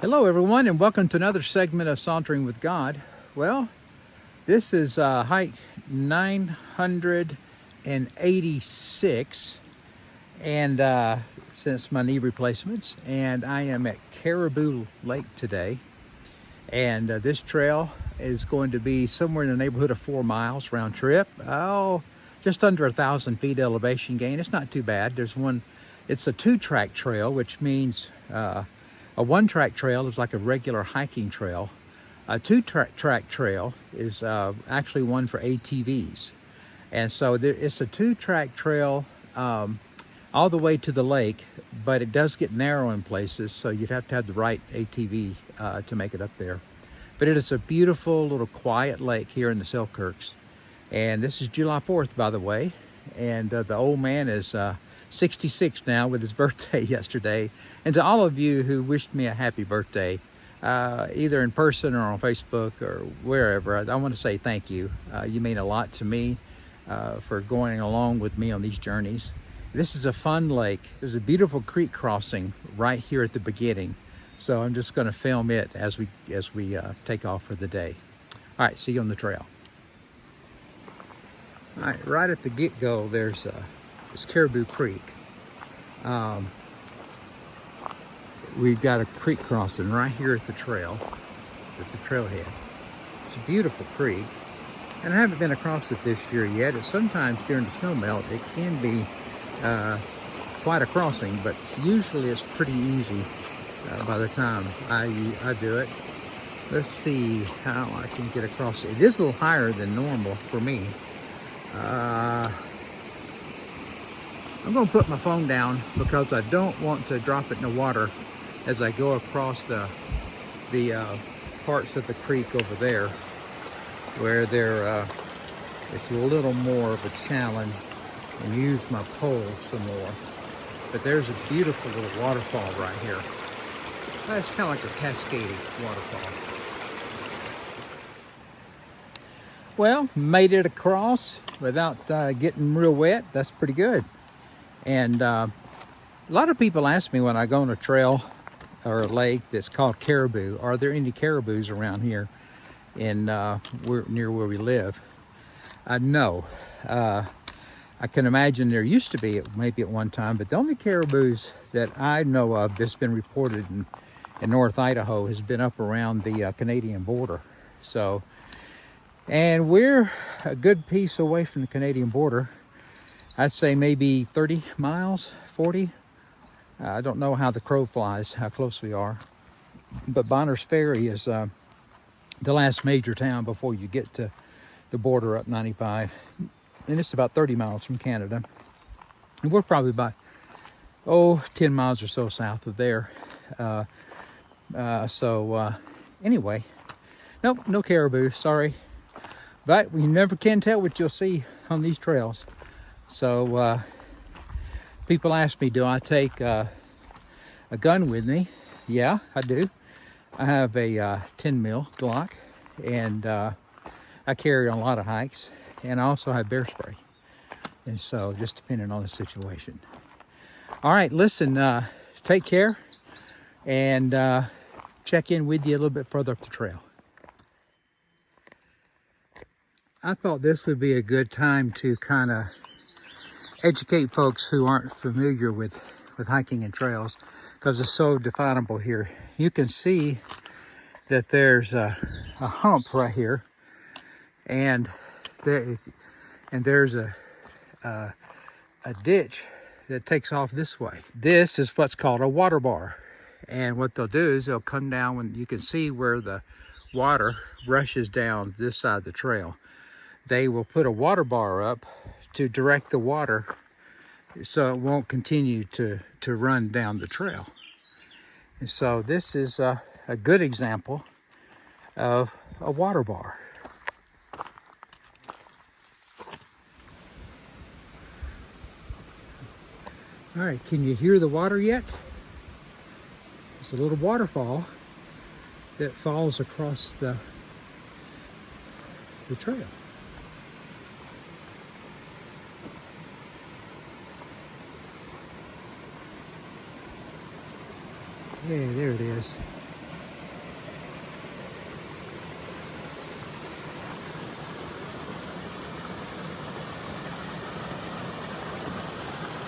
Hello, everyone, and welcome to another segment of Sauntering with God. Well, this is hike 986, and since my knee replacements, and I am at Caribou Lake today. And this trail is going to be somewhere in the neighborhood of 4 miles round trip. Oh, just under 1,000 feet elevation gain. It's not too bad. It's a 2-track trail, which means a 1-track trail is like a regular hiking trail. A 2-track trail is actually one for ATVs. And so it's a 2-track trail all the way to the lake, but it does get narrow in places, so you'd have to have the right ATV to make it up there. But it is a beautiful little quiet lake here in the Selkirks. And this is July 4th, by the way. And the old man is 66 now with his birthday yesterday. And to all of you who wished me a happy birthday, either in person or on Facebook or wherever, I want to say thank you. You mean a lot to me for going along with me on these journeys. This is a fun lake. There's a beautiful creek crossing right here at the beginning. So I'm just going to film it as we take off for the day. All right, see you on the trail. All right, right at the get-go, there's Caribou Creek. We've got a creek crossing right here at the trailhead. It's a beautiful creek, and I haven't been across it this year yet. Sometimes during the snow melt, it can be quite a crossing, but usually it's pretty easy by the time I do it. Let's see how I can get across it. It is a little higher than normal for me. I'm going to put my phone down because I don't want to drop it in the water as I go across the parts of the creek over there where it's a little more of a challenge, and use my pole some more. But there's a beautiful little waterfall right here. It's kind of like a cascading waterfall. Well, made it across without getting real wet. That's pretty good. And a lot of people ask me when I go on a trail or a lake that's called Caribou, are there any caribous around here in near where we live? No. I can imagine there used to be maybe at one time, but the only caribous that I know of that's been reported in North Idaho has been up around the Canadian border. So, and we're a good piece away from the Canadian border. I'd say maybe 30 miles, 40. I don't know how the crow flies, how close we are. But Bonner's Ferry is the last major town before you get to the border up 95. And it's about 30 miles from Canada. And we're probably about, 10 miles or so south of there. Anyway, nope, no caribou, sorry. But we never can tell what you'll see on these trails. So people ask me, do I take a gun with me? Yeah, I do. I have a 10 mil Glock, and I carry on a lot of hikes. And I also have bear spray. And so just depending on the situation. All right, listen, take care, and check in with you a little bit further up the trail. I thought this would be a good time to kind of educate folks who aren't familiar with hiking and trails, because it's so definable here. You can see that there's a hump right here, and there's a ditch that takes off this way. This is what's called a water bar. And what they'll do is they'll come down when you can see where the water rushes down this side of the trail. They will put a water bar up to direct the water so it won't continue to run down the trail. And so this is a good example of a water bar. All right, can you hear the water yet? It's a little waterfall that falls across the trail. Yeah, there it is.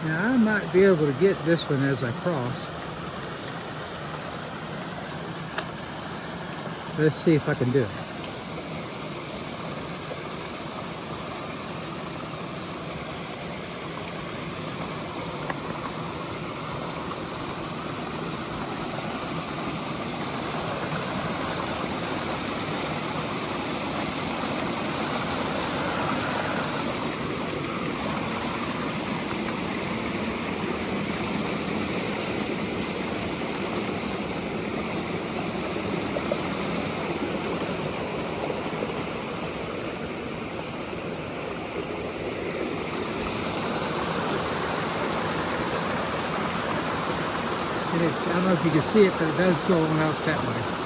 Now I might be able to get this one as I cross. Let's see if I can do it. I don't know if you can see it, but it does go on out that way.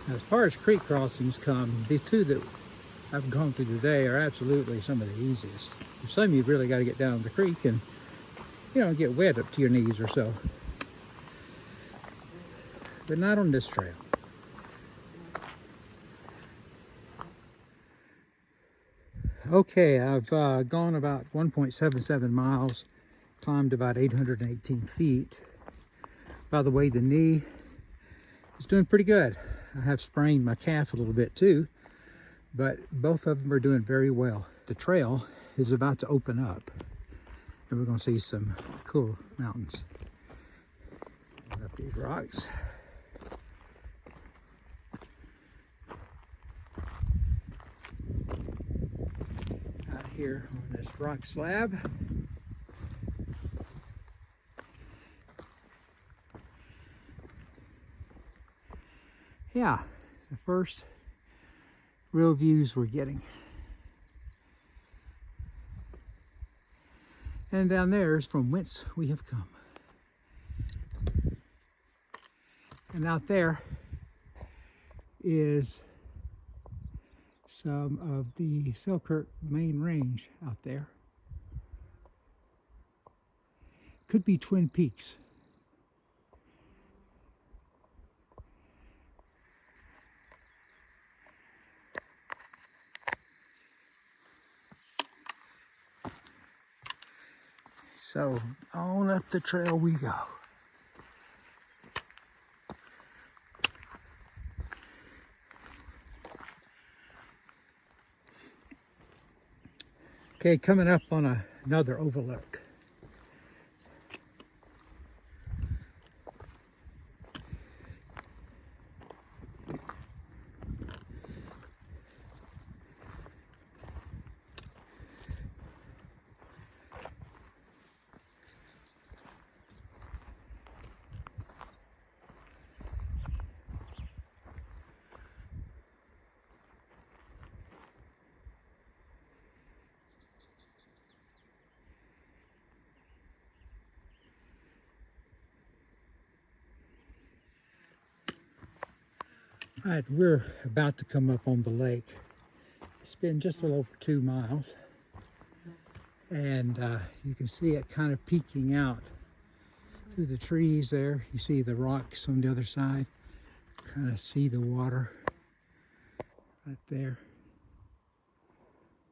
As far as creek crossings come, these two that I've gone through today are absolutely some of the easiest. For some, you've really got to get down the creek and, you know, get wet up to your knees or so. But not on this trail. Okay, I've gone about 1.77 miles, climbed about 818 feet. By the way, the knee is doing pretty good. I have sprained my calf a little bit too, but both of them are doing very well. The trail is about to open up, and we're going to see some cool mountains. Up these rocks. Out here on this rock slab. Yeah, the first real views we're getting. And down there is from whence we have come. And out there is some of the Selkirk main range out there. Could be Twin Peaks. So on up the trail we go. Okay, coming up on another overlook. All right, we're about to come up on the lake. It's been just a little over 2 miles. And you can see it kind of peeking out through the trees there. You see the rocks on the other side. Kind of see the water right there.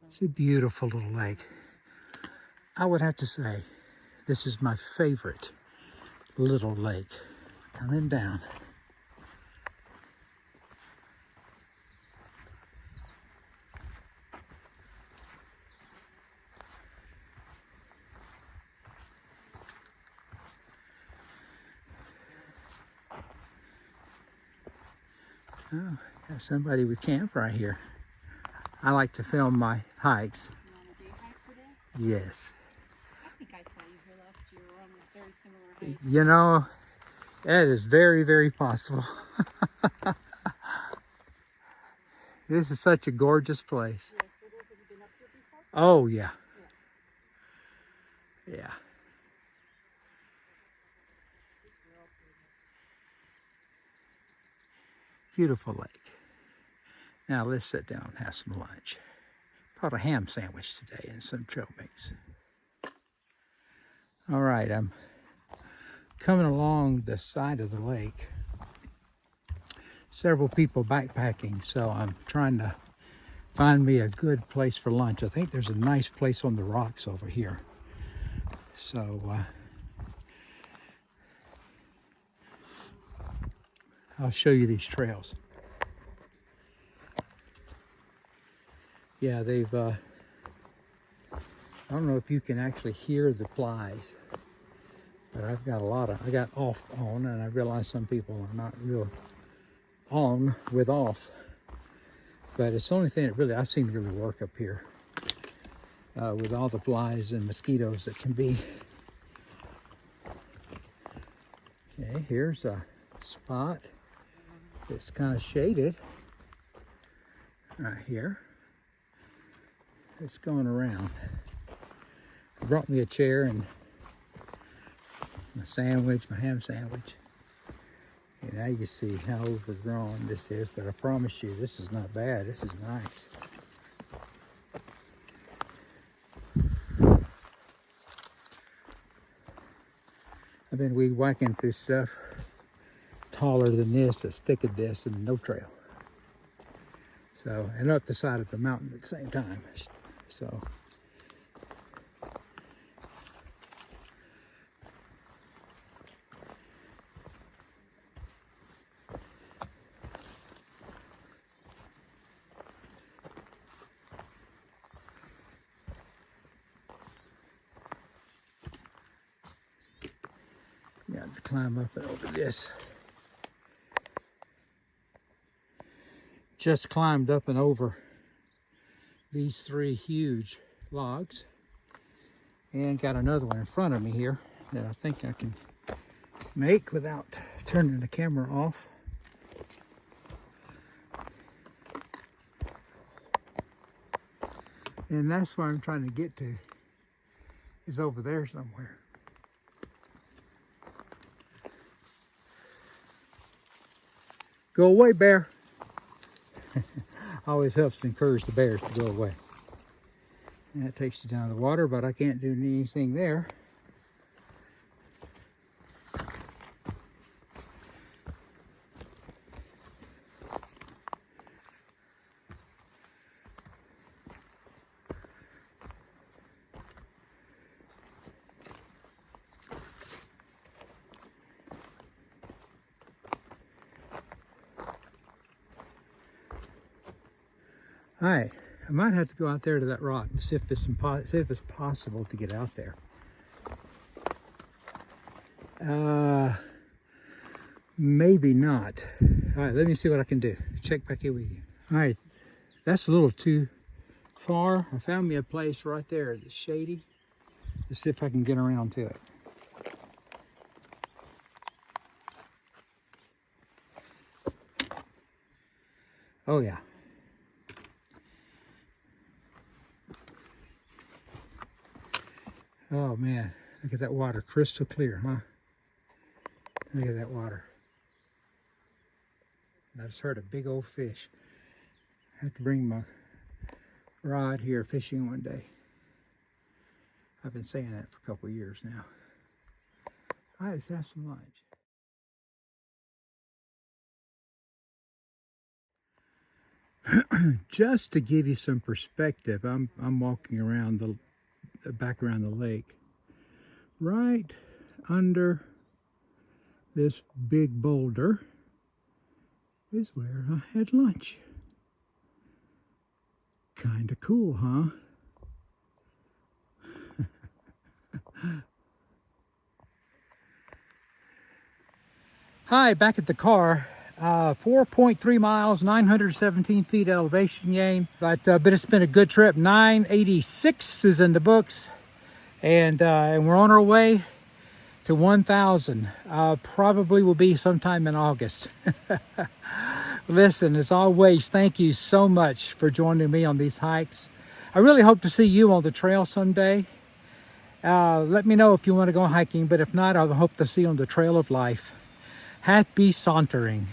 It's a beautiful little lake. I would have to say this is my favorite little lake. Coming down. Oh, got somebody with camp right here. I like to film my hikes. You on a day hike today? Yes. I think I saw you here last year on a very similar hike. You know, that is very, very possible. This is such a gorgeous place. Yes, it is. Have you been up here before? Oh, yeah. Yeah. Beautiful lake. Now let's sit down and have some lunch. Brought a ham sandwich today and some trail mix. All right, I'm coming along the side of the lake. Several people backpacking, so I'm trying to find me a good place for lunch. I think there's a nice place on the rocks over here. So I'll show you these trails. Yeah, they've, I don't know if you can actually hear the flies, but I've got I got off on, and I realize some people are not real on with off. But it's the only thing that really I've seen really work up here with all the flies and mosquitoes that can be. Okay, here's a spot that's kind of shaded right here. It's going around. I brought me a chair and my sandwich, my ham sandwich. And now you see how overgrown this is, but I promise you, this is not bad. This is nice. I've been weed whacking through stuff taller than this, as thick as this, and no trail. So, and up the side of the mountain at the same time. So, you have to climb up and over this. Just climbed up and over these 3 huge logs, and got another one in front of me here that I think I can make without turning the camera off. And that's where I'm trying to get to, is over there somewhere. Go away, bear. Always helps to encourage the bears to go away. And that takes you down to the water, but I can't do anything there. All right, I might have to go out there to that rock and see if it's possible to get out there. Maybe not. All right, let me see what I can do. Check back here with you. All right, that's a little too far. I found me a place right there that's shady. Let's see if I can get around to it. Oh yeah. Oh man, look at that water, crystal clear, huh? Look at that water. I just heard a big old fish. I have to bring my rod here fishing one day. I've been saying that for a couple of years now. All right, let's have some lunch. Just to give you some perspective, I'm walking around back around the lake. Right under this big boulder is where I had lunch. Kinda cool, huh? Hi, back at the car. 4.3 miles, 917 feet elevation gain, but it's been a good trip. 986 is in the books, and we're on our way to 1,000. Probably will be sometime in August. Listen, as always, thank you so much for joining me on these hikes. I really hope to see you on the trail someday. Let me know if you want to go hiking, but if not, I hope to see you on the trail of life. Happy sauntering.